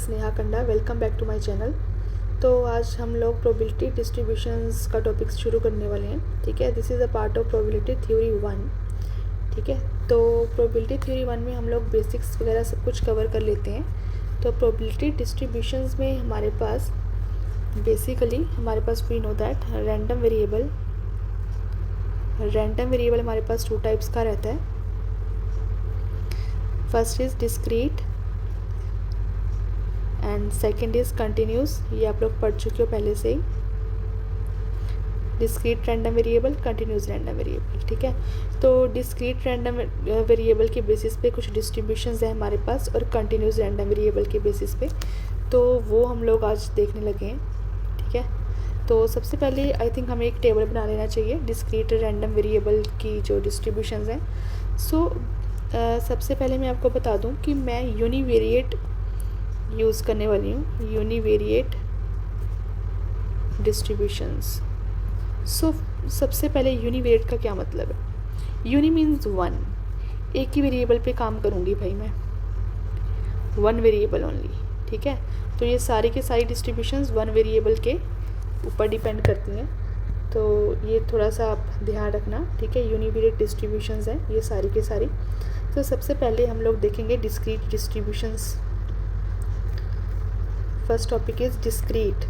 Sneha Kanda. Welcome back to my channel. तो आज हम लोग प्रोबेबिलिटी डिस्ट्रीब्यूशंस का टॉपिक शुरू करने वाले हैं। ठीक है, this is a part of probability theory 1। ठीक है, तो प्रोबेबिलिटी थ्योरी 1 में हम लोग बेसिक्स वगैरह सब कुछ कवर कर लेते हैं। तो प्रोबेबिलिटी डिस्ट्रीब्यूशंस में हमारे पास basically we know that random variable हमारे पास 2 टाइप्स का रहता है। First is discrete and second is continuous. ये आप लोग पढ़ चुके हो पहले से ही। Discrete random variable, continuous random variable. ठीक है, तो डिस्क्रीट रैंडम वेरिएबल के बेसिस पे कुछ डिस्ट्रीब्यूशंस हैं हमारे पास और कंटिन्यूस रैंडम वेरिएबल के बेसिस पे, तो वो हम लोग आज देखने लगे हैं। ठीक है, तो सबसे पहले आई थिंक हमें एक टेबल बना लेना चाहिए डिस्क्रीट रैंडम वेरिएबल की जो डिस्ट्रीब्यूशंस हैं। सबसे पहले मैं आपको बता दूं कि मैं यूनिवेरिएट यूज़ करने वाली हूँ, यूनिवेरिएट डिस्ट्रीब्यूशंस। सबसे पहले यूनिवेरिएट का क्या मतलब है। यूनि मीन्स वन, एक ही वेरिएबल पे काम करूँगी भाई मैं, वन वेरिएबल ओनली। ठीक है, तो ये सारी के सारी डिस्ट्रीब्यूशंस वन वेरिएबल के ऊपर डिपेंड करती हैं, तो ये थोड़ा सा आप ध्यान रखना। ठीक है, यूनिवेरिएट डिस्ट्रीब्यूशंस हैं ये सारी के सारी। तो सबसे पहले हम लोग देखेंगे discrete distributions. First topic is discrete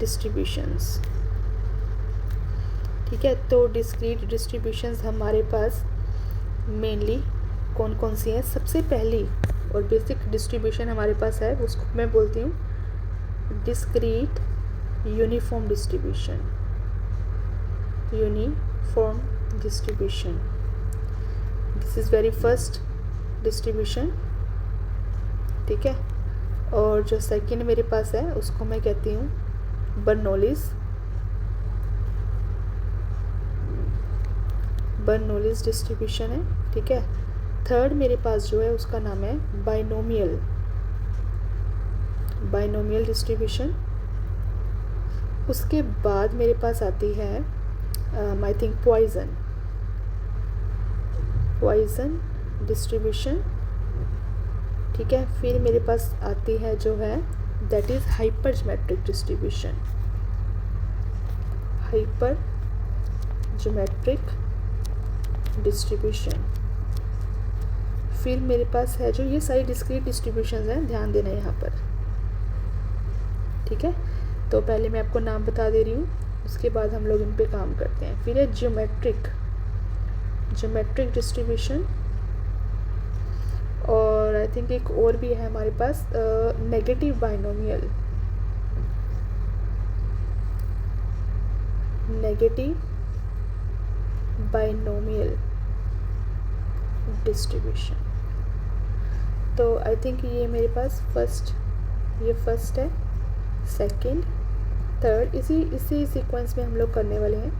distributions. ठीक है, तो डिस्क्रीट डिस्ट्रीब्यूशंस हमारे पास मेनली कौन कौन सी हैं। सबसे पहली और बेसिक डिस्ट्रीब्यूशन हमारे पास है, उसको मैं बोलती हूँ discrete uniform distribution. Uniform distribution, this is very first distribution. ठीक है, और जो सेकंड मेरे पास है उसको मैं कहती हूँ बर्नौलीज डिस्ट्रीब्यूशन है। ठीक है, थर्ड मेरे पास जो है उसका नाम है बाइनोमियल डिस्ट्रीब्यूशन। उसके बाद मेरे पास आती है आई थिंक पॉइजन डिस्ट्रीब्यूशन। ठीक है, फिर मेरे पास आती है जो है दैट इज़ हाइपरज्योमेट्रिक डिस्ट्रीब्यूशन। हाइपरज्योमेट्रिक डिस्ट्रीब्यूशन। फिर मेरे पास है जो ये सारी डिस्क्रीट डिस्ट्रीब्यूशंस हैं, ध्यान देना यहाँ पर। ठीक है, तो पहले मैं आपको नाम बता दे रही हूँ, उसके बाद हम लोग इन पे काम करते हैं। फिर है ज्योमेट्रिक डिस्ट्रीब्यूशन, और आई थिंक एक और भी है हमारे पास नेगेटिव बाइनोमियल डिस्ट्रीब्यूशन। तो आई थिंक ये मेरे पास फर्स्ट है, सेकंड, थर्ड, इसी सीक्वेंस में हम लोग करने वाले हैं,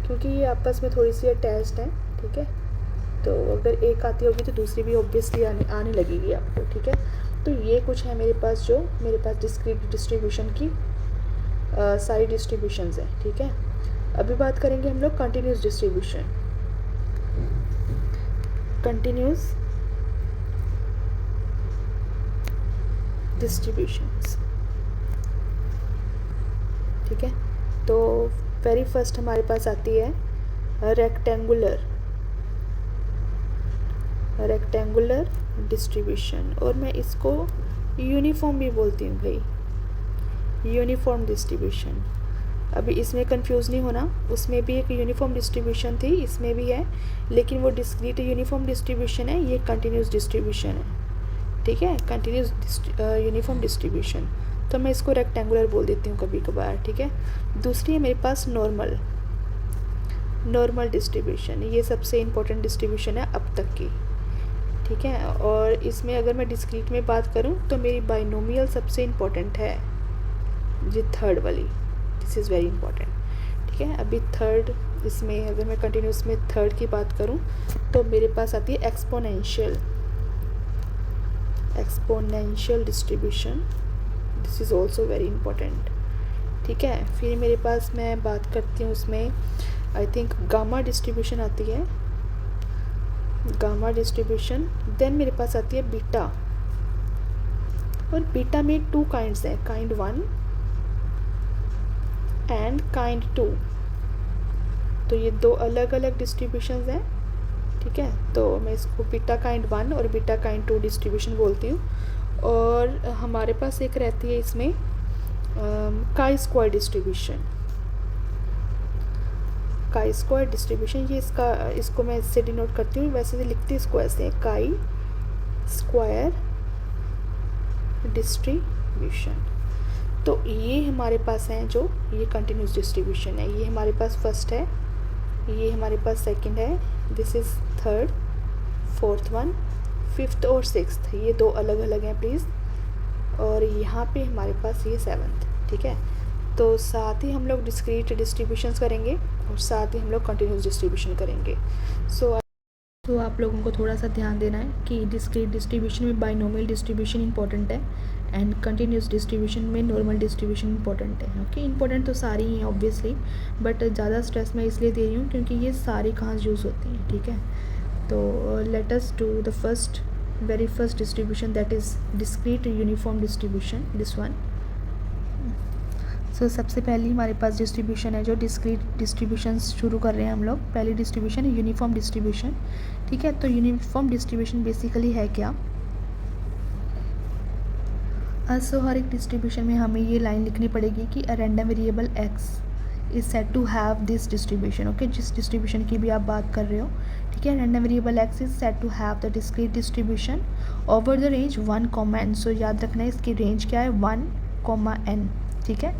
क्योंकि ये आपस में थोड़ी सी अटैच्ड हैं। ठीक है, तो अगर एक आती होगी तो दूसरी भी ऑब्वियसली आने लगेगी आपको। ठीक है, तो ये कुछ है मेरे पास डिस्क्रीट डिस्ट्रीब्यूशन की सारी डिस्ट्रीब्यूशंस हैं। ठीक है, अभी बात करेंगे हम लोग कंटिन्यूस डिस्ट्रीब्यूशन। Continuous distributions. ठीक है, तो वेरी फर्स्ट हमारे पास आती है रेक्टेंगुलर डिस्ट्रीब्यूशन, और मैं इसको यूनिफॉर्म भी बोलती हूँ भाई, यूनिफॉर्म डिस्ट्रीब्यूशन। अभी इसमें कंफ्यूज नहीं होना, उसमें भी एक यूनिफॉर्म डिस्ट्रीब्यूशन थी, इसमें भी है, लेकिन वो डिस्क्रीट यूनिफॉर्म डिस्ट्रीब्यूशन है, ये कंटिन्यूस डिस्ट्रीब्यूशन है। ठीक है, कंटिन्यूस यूनिफॉर्म डिस्ट्रीब्यूशन, तो मैं इसको रेक्टेंगुलर बोल देती हूँ कभी कभार। ठीक है, दूसरी है मेरे पास नॉर्मल डिस्ट्रीब्यूशन। ये सबसे इम्पोर्टेंट डिस्ट्रीब्यूशन है अब तक की। ठीक है, और इसमें अगर मैं डिस्क्रीट में बात करूँ तो मेरी बाइनोमियल सबसे इम्पोर्टेंट है, ये थर्ड वाली, दिस इज़ वेरी इंपॉर्टेंट। ठीक है, अभी थर्ड, इसमें अगर मैं कंटिन्यूस में थर्ड की बात करूँ तो मेरे पास आती है exponential distribution, this is also very important. ठीक है, फिर मेरे पास मैं बात करती हूँ उसमें आई थिंक गामा डिस्ट्रीब्यूशन आती है, गामा डिस्ट्रीब्यूशन। देन मेरे पास आती है बीटा और बीटा में 2 काइंड्स हैं, काइंड 1 एंड काइंड 2। तो ये 2 अलग अलग डिस्ट्रीब्यूशंस हैं, ठीक है। तो मैं इसको बीटा काइंड 1 और बीटा काइंड 2 डिस्ट्रीब्यूशन बोलती हूँ। और हमारे पास एक रहती है इसमें chi square distribution. Chi square distribution, ये इसको मैं इससे डिनोट करती हूँ, वैसे तो लिखती इसको ऐसे है, काई स्क्वायर डिस्ट्रीब्यूशन। तो ये हमारे पास हैं जो ये कंटिन्यूस डिस्ट्रीब्यूशन है, ये हमारे पास फर्स्ट है, ये हमारे पास सेकंड है, this is third, fourth one, fifth और सिक्स्थ, ये 2 अलग अलग हैं प्लीज़। और यहाँ पे हमारे पास ये सेवन्थ, ठीक है। तो साथ ही हम लोग डिस्क्रीट डिस्ट्रीब्यूशंस करेंगे और साथ ही हम लोग कंटिन्यूस डिस्ट्रीब्यूशन करेंगे। तो आप लोगों को थोड़ा सा ध्यान देना है कि डिस्क्रीट डिस्ट्रीब्यूशन में बाइनोमियल डिस्ट्रीब्यूशन इंपॉर्टेंट है एंड कंटिन्यूस डिस्ट्रीब्यूशन में नॉर्मल डिस्ट्रीब्यूशन इंपॉर्टेंट है। ओके, इंपॉर्टेंट तो सारी ही हैं ऑब्वियसली, बट ज़्यादा स्ट्रेस मैं इसलिए दे रही हूँ क्योंकि ये सारी कहाँ यूज़ होती हैं, ठीक है। तो let us do the very first distribution, that is discrete uniform distribution, this one. So सबसे पहली हमारे पास डिस्ट्रीब्यूशन है जो डिस्क्रीट डिस्ट्रीब्यूशन शुरू कर रहे हैं हम लोग। पहली डिस्ट्रीब्यूशन है यूनिफॉर्म डिस्ट्रीब्यूशन, ठीक है। तो यूनिफॉर्म डिस्ट्रीब्यूशन बेसिकली है क्या? सो हर एक डिस्ट्रीब्यूशन में हमें ये लाइन लिखनी पड़ेगी कि a random variable X is said to have this distribution. Okay, जिस डिस्ट्रीब्यूशन की भी आप बात कर रहे हो, ठीक है। Random variable X is said to have the discrete distribution over the range 1, n। So याद रखना है इसकी रेंज क्या है, 1, n, ठीक है।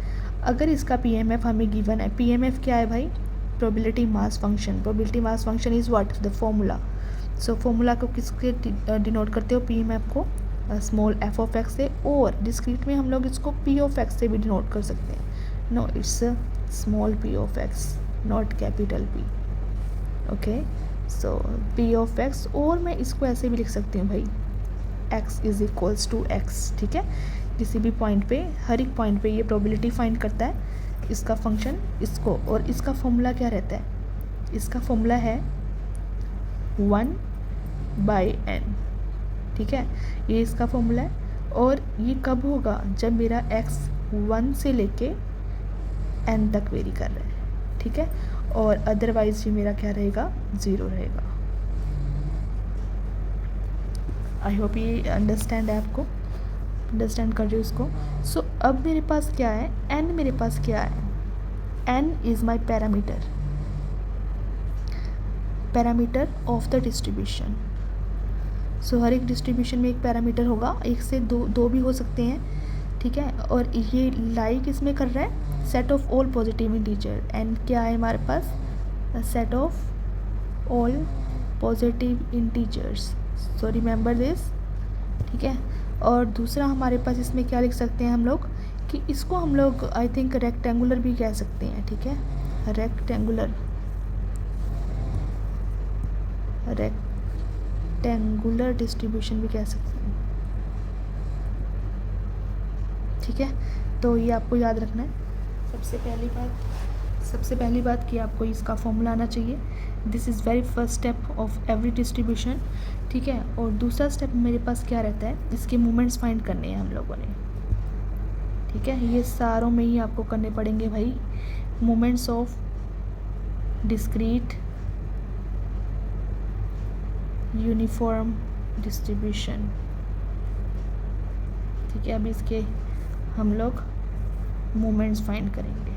अगर इसका PMF हमें गिवन है, PMF क्या है भाई, probability mass function. Probability mass function is what, the formula. So formula को किसके डिनोट करते हो, PMF को स्मॉल f ऑफ x से, और डिस्क्रीट में हम लोग इसको p ऑफ x से भी डिनोट कर सकते हैं। No, it's small p of x, not capital P। Okay, so p of x, और मैं इसको ऐसे भी लिख सकती हूँ भाई, x is equals to x, ठीक है। किसी भी पॉइंट पे, हर एक पॉइंट पे ये प्रोबेबिलिटी फाइंड करता है इसका फंक्शन, इसको। और इसका फॉर्मूला क्या रहता है, इसका फॉर्मूला है 1/n, ठीक है। ये इसका फॉर्मूला है। और ये कब होगा, जब मेरा x 1 से लेके n तक वेरी कर रहा है, ठीक है। और अदरवाइज ये मेरा क्या रहेगा, 0 रहेगा। आई होप ये अंडरस्टैंड है, आपको अंडरस्टैंड कर रहे हो इसको। सो अब मेरे पास क्या है, n मेरे पास क्या है, n is my parameter of the distribution. So हर एक डिस्ट्रीब्यूशन में एक पैरामीटर होगा, एक से दो भी हो सकते हैं, ठीक है। और ये लाइक इसमें कर रहा है set of all positive integer, and क्या है हमारे पास, set of all positive integers. So remember this, ठीक है। और दूसरा हमारे पास इसमें क्या लिख सकते हैं हम लोग, कि इसको हम लोग आई थिंक रेक्टेंगुलर भी कह सकते हैं, ठीक है। रेक्टेंगुलर डिस्ट्रीब्यूशन भी कह सकते हैं, ठीक है। तो ये आपको याद रखना है। सबसे पहली बात कि आपको इसका फॉर्मूला आना चाहिए। This is very first step of every distribution, ठीक है। और दूसरा स्टेप मेरे पास क्या रहता है, इसके मोमेंट्स फाइंड करने हैं हम लोगों ने, ठीक है। ये सारों में ही आपको करने पड़ेंगे भाई, moments of discrete uniform distribution, ठीक है। अभी इसके हम लोग मोमेंट्स फाइंड करेंगे।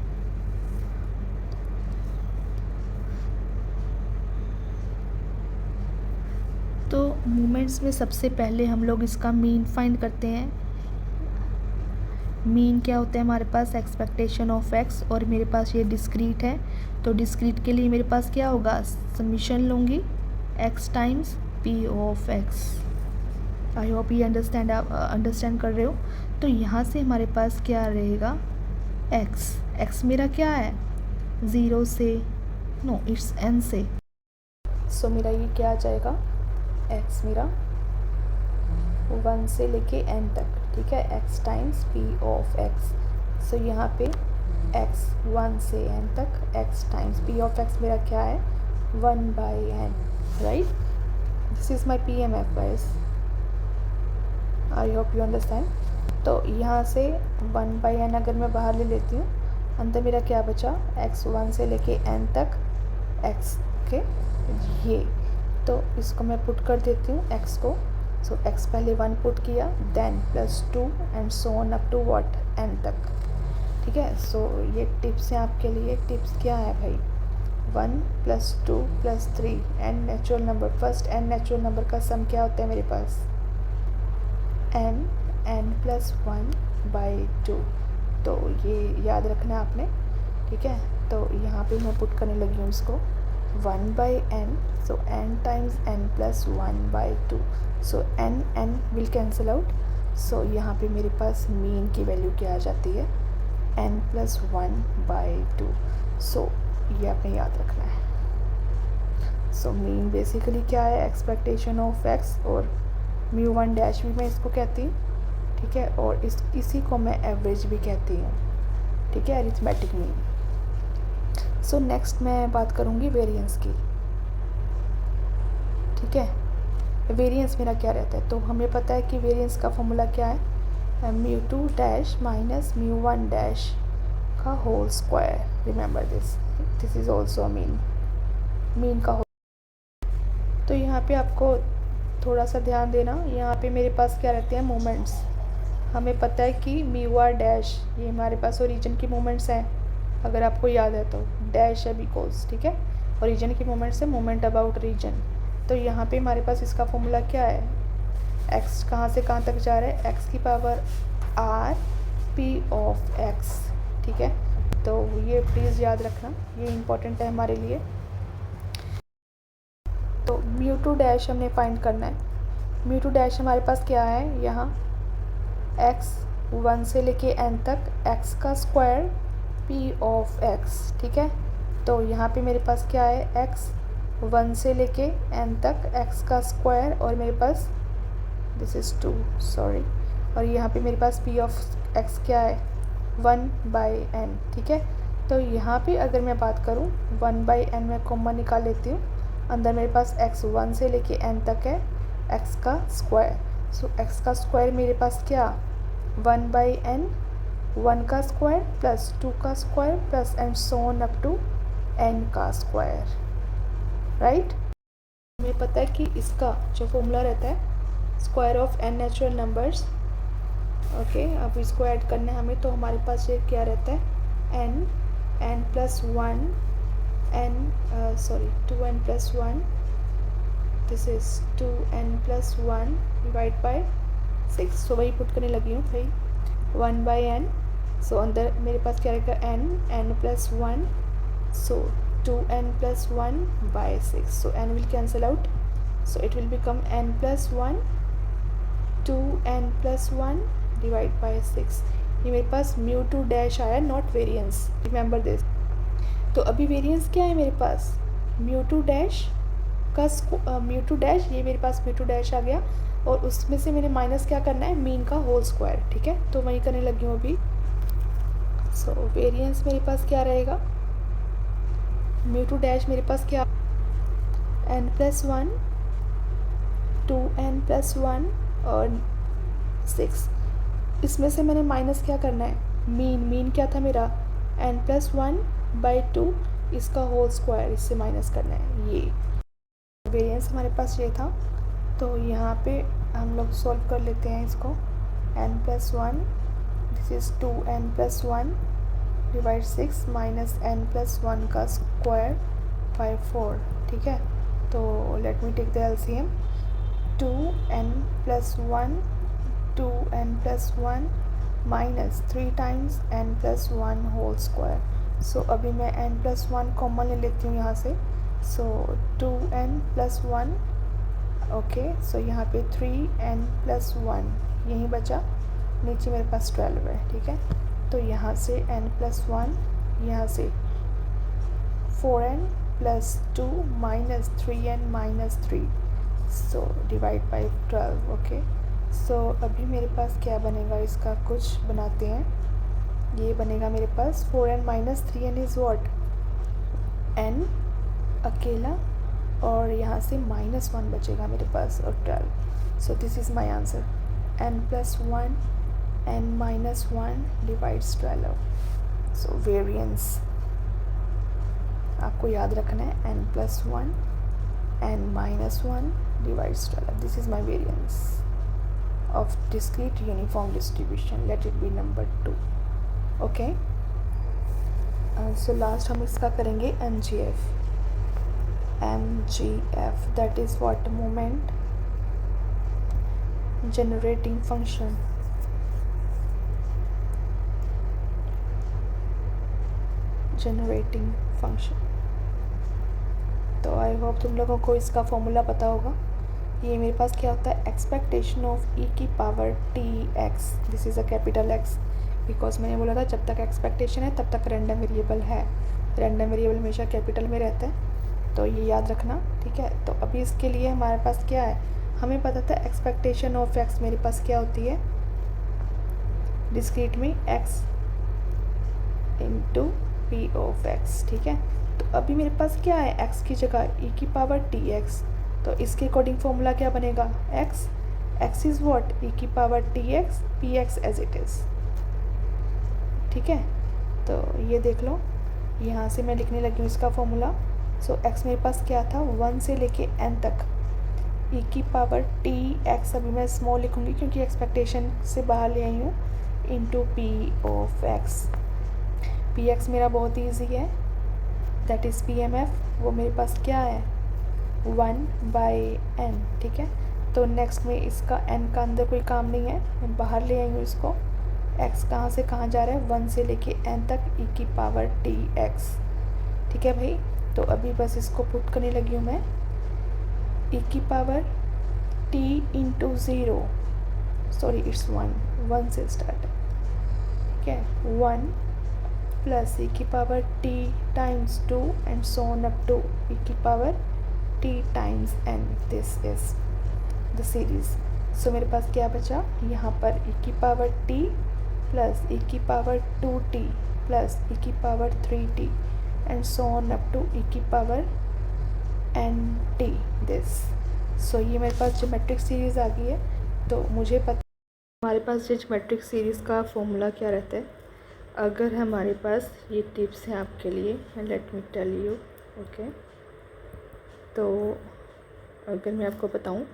तो मोमेंट्स में सबसे पहले हम लोग इसका मीन फाइंड करते हैं। मीन क्या होता है हमारे पास, एक्सपेक्टेशन ऑफ एक्स, और मेरे पास ये डिस्क्रीट है। तो डिस्क्रीट के लिए मेरे पास क्या होगा, समीशन लूँगी x times P of x. I hope ये अंडरस्टैंड कर रहे हो। तो यहाँ से हमारे पास क्या रहेगा, एक्स मेरा क्या है, 0 से, नो इट्स n से। सो मेरा ये क्या आ जाएगा, x मेरा 1 से लेके n तक, ठीक है। x times p of x। सो यहाँ पे x 1 से n तक, x times p of x मेरा क्या है, 1/n, right. This is my PMF guys, I hope you understand. तो यहाँ से 1/n अगर मैं बाहर ले लेती हूँ, अंदर मेरा क्या बचा, x 1 से लेके n तक x के ये, तो इसको मैं पुट कर देती हूँ x को। सो x पहले 1 पुट किया, then +2 and so on up to what n तक, ठीक है। सो ये टिप्स हैं आपके लिए। टिप्स क्या है भाई, 1 + 2 + 3 n natural number, first n natural number का सम क्या होता है मेरे पास, n +1/2। तो ये याद रखना है आपने, ठीक है। तो यहाँ पे मैं पुट करने लगी हूँ इसको 1/n, so n times n +1/2, so n will cancel out. So यहाँ पे मेरे पास मीन की वैल्यू क्या आ जाती है, n +1/2। सो ये आपने याद रखना है। सो मीन बेसिकली क्या है, एक्सपेक्टेशन ऑफ x, और μ1' भी मैं इसको कहती हूँ, ठीक है। और इसी को मैं एवरेज भी कहती हूँ, ठीक है, अरिथमेटिक मीन। सो नेक्स्ट मैं बात करूँगी वेरिएंस की, ठीक है। वेरिएंस मेरा क्या रहता है, तो हमें पता है कि वेरिएंस का फॉर्मूला क्या है, μ2' - μ1' का whole square. Remember this is also mean का होल। तो यहाँ पे आपको थोड़ा सा ध्यान देना, यहाँ पे मेरे पास क्या रहते हैं, मोमेंट्स। हमें पता है कि μ1' ये हमारे पास ओरिजिन की मोमेंट्स हैं, अगर आपको याद है तो डैश है बिकॉज, ठीक है। ओरिजिन की मोमेंट्स है, मोमेंट अबाउट रीजन। तो यहाँ पे हमारे पास इसका फॉर्मूला क्या है, x कहाँ से कहाँ तक जा रहा है, x की पावर r p(x), ठीक है। तो ये प्लीज़ याद रखना, ये इम्पोर्टेंट है हमारे लिए। तो μ2' हमने फाइंड करना है। μ2' हमारे पास क्या है, यहाँ x 1 से लेके n तक x का स्क्वायर p(x), ठीक है। तो यहाँ पे मेरे पास क्या है, x 1 से लेके n तक x का स्क्वायर, और मेरे पास दिस इज़ 2, सॉरी, और यहाँ पे मेरे पास p(x) क्या है, 1/n, ठीक है। तो यहाँ पे अगर मैं बात करूँ 1/n में कॉमन निकाल लेती हूँ, अंदर मेरे पास x 1 से लेके n तक है x का स्क्वायर। सो x का स्क्वायर मेरे पास क्या, 1/n, 1 का स्क्वायर प्लस 2 का square plus and so on up to n का स्क्वायर, राइट। हमें पता है कि इसका जो फॉर्मूला रहता है square of n natural numbers, okay. अब इसको ऐड करना है हमें, तो हमारे पास ये क्या रहता है, n +1 2n + 1, this is 2n + 1 divide by 6। सो वही पुट करने लगी हूँ भाई, 1/n। सो अंदर मेरे पास क्या रहेगा, n +1, so 2n + 1/6, so n will cancel out, so it will become n + 1 2n + 1 divide by 6। ये मेरे पास μ2' आया, नॉट वेरिएंस, रिमेंबर दिस। तो अभी वेरिएंस क्या है मेरे पास, μ2' का μ2', ये मेरे पास μ2' आ गया, और उसमें से मैंने माइनस क्या करना है, मीन का होल स्क्वायर, ठीक है। तो वही करने लगी हूँ अभी। सो वेरिएंस मेरे पास क्या रहेगा, μ2' मेरे पास क्या, n + 1 2n + 1 और 6, इसमें से मैंने माइनस क्या करना है, मीन क्या था मेरा, n + 1/2, इसका होल स्क्वायर, इससे माइनस करना है। ये वेरिएंस हमारे पास ये था। तो यहाँ पे हम लोग सॉल्व कर लेते हैं इसको, n + 1, this is 2n + 1 divide 6 minus n + 1 का स्क्वायर बाय 4, ठीक है। तो let me take the LCM, 2n + 1 2n + 1 minus 3 times n + 1 whole square. So अभी मैं n + 1 कॉमन ले लेती हूँ यहाँ से, सो 2n + 1, ओके। सो यहाँ पे 3n + 1 यहीं बचा, नीचे मेरे पास 12 है, ठीक है। तो यहाँ से n + 1, यहाँ से 4n + 2 minus 3n - 3, so divide by 12, okay. So अभी मेरे पास क्या बनेगा, इसका कुछ बनाते हैं। ये बनेगा मेरे पास 4n - 3n is what, n अकेला, और यहाँ से -1 बचेगा मेरे पास, और 12। So this is my answer, n + 1 n minus 1 divides 12. So variance आपको याद रखना है n plus 1 n minus 1 divides 12. This is my variance of discrete uniform distribution. Let it be number 2. Okay. So last हम इसका करेंगे MGF. MGF, that is what? Moment generating function. Generating function. तो I hope तुम लोगों को इसका formula पता होगा. ये मेरे पास क्या होता है? एक्सपेक्टेशन ऑफ e की power t x. This is a capital x because मैंने बोला था जब तक एक्सपेक्टेशन है तब तक रैंडम वेरिएबल है. रैंडम वेरिएबल हमेशा कैपिटल में रहता है, तो ये याद रखना. ठीक है. तो अभी इसके लिए हमारे पास क्या है? हमें पता था एक्सपेक्टेशन ऑफ एक्स मेरे पास क्या होती है डिस्क्रीट में, x into p of x. ठीक है. तो अभी मेरे पास क्या है? एक्स की जगह e की पावर टी एक्स. तो इसके अकॉर्डिंग फॉर्मूला क्या बनेगा? X is what? e की power t x p x as it is. ठीक है. तो ये देख लो, यहाँ से मैं लिखने लगी हूँ इसका फॉर्मूला. सो एक्स मेरे पास क्या था? 1 से लेके n तक e की पावर टी एक्स. अभी मैं स्मॉल लिखूँगी क्योंकि एक्सपेक्टेशन से बाहर ले आई हूँ. Into p of x. P x मेरा बहुत ईजी है, that is P M F. वो मेरे पास क्या है? 1/n. ठीक है. तो नेक्स्ट में इसका n का अंदर कोई काम नहीं है, मैं बाहर ले आई हूँ इसको. x कहाँ से कहाँ जा रहा है? 1 से लेके n तक e की पावर टी एक्स. ठीक है भाई. तो अभी बस इसको पुट करने लगी हूँ मैं. e की power t into 0, sorry it's 1 से स्टार्ट है. ठीक है. 1 प्लस e की power t times 2 and so on up to e की power t times n. This is the series. So मेरे पास क्या बचा यहाँ पर? e की पावर t प्लस e की पावर 2t प्लस e की power 3t and so on up to e की पावर nt. दिस. सो ये मेरे पास ज्योमेट्रिक सीरीज़ आ गई है. तो मुझे पता हमारे पास ज्योमेट्रिक सीरीज़ का फॉर्मूला क्या रहता है. अगर हमारे पास ये टिप्स हैं आपके लिए, let me tell you. Okay. तो अगर मैं आपको बताऊं,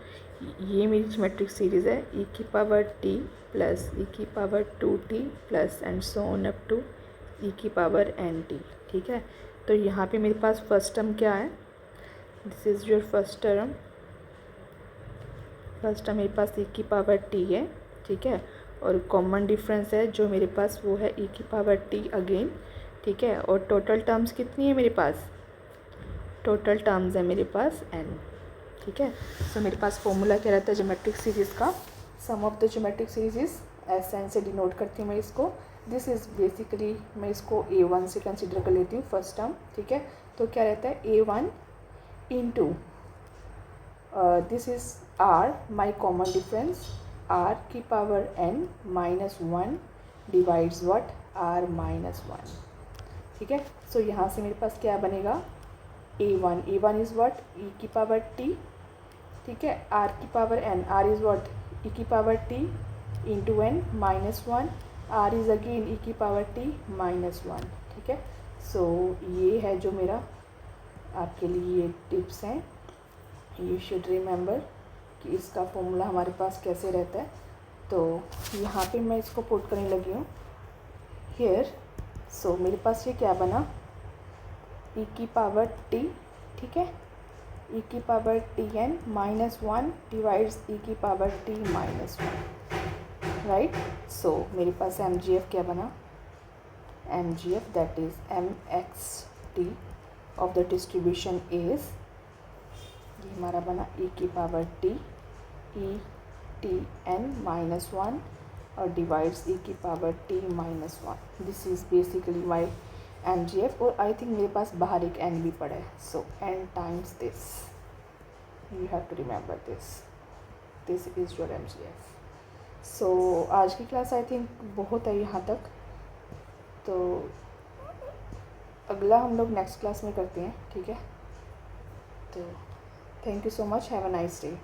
ये मेरी ज्योमेट्रिक सीरीज़ है. e की पावर t प्लस e की power 2t plus and so on up to e की पावर nt. ठीक है. तो यहाँ पे मेरे पास फर्स्ट टर्म क्या है? This is your first term. First term मेरे पास e की पावर t है. ठीक है. और कॉमन डिफरेंस है जो मेरे पास वो है e की पावर t अगेन. ठीक है. और टोटल टर्म्स कितनी है मेरे पास? टोटल टर्म्स है मेरे पास n. ठीक है. सो मेरे पास फॉर्मूला क्या रहता है ज्योमेट्रिक सीरीज़ का? Sum of the geometric series SN से डिनोट करती हूँ मैं इसको. दिस इज़ बेसिकली मैं इसको A1 से कंसिडर कर लेती हूँ फर्स्ट टर्म. ठीक है. तो क्या रहता है? A1 into this is R, my common difference, r की power n minus 1 divides what? r minus 1. ठीक है. सो यहाँ से मेरे पास क्या बनेगा? A1 is what? e की पावर t. ठीक है. r की power n, r is what? e की power t into n minus 1. r is again e की पावर t माइनस 1. ठीक है. सो ये है जो मेरा आपके लिए टिप्स हैं. यू शुड रिमेंबर कि इसका फॉर्मूला हमारे पास कैसे रहता है. तो यहाँ पे मैं इसको पुट करने लगी हूँ हियर. सो मेरे पास ये क्या बना? e की पावर t. ठीक है. e की power tn minus 1 divides e की पावर t माइनस 1. राइट. सो मेरे पास MGF क्या बना? MGF that is mxt of the distribution is, ये हमारा बना e की power t e t n minus 1 और डिवाइड्स e की power t minus 1. This is basically my MGF. और आई थिंक मेरे पास बाहर एक n भी पड़ा है. So n times this, you have to remember this. This is your MGF. So आज की क्लास आई थिंक बहुत है यहाँ तक. तो अगला हम लोग नेक्स्ट क्लास में करते हैं. ठीक है. तो thank you so much. Have a nice day.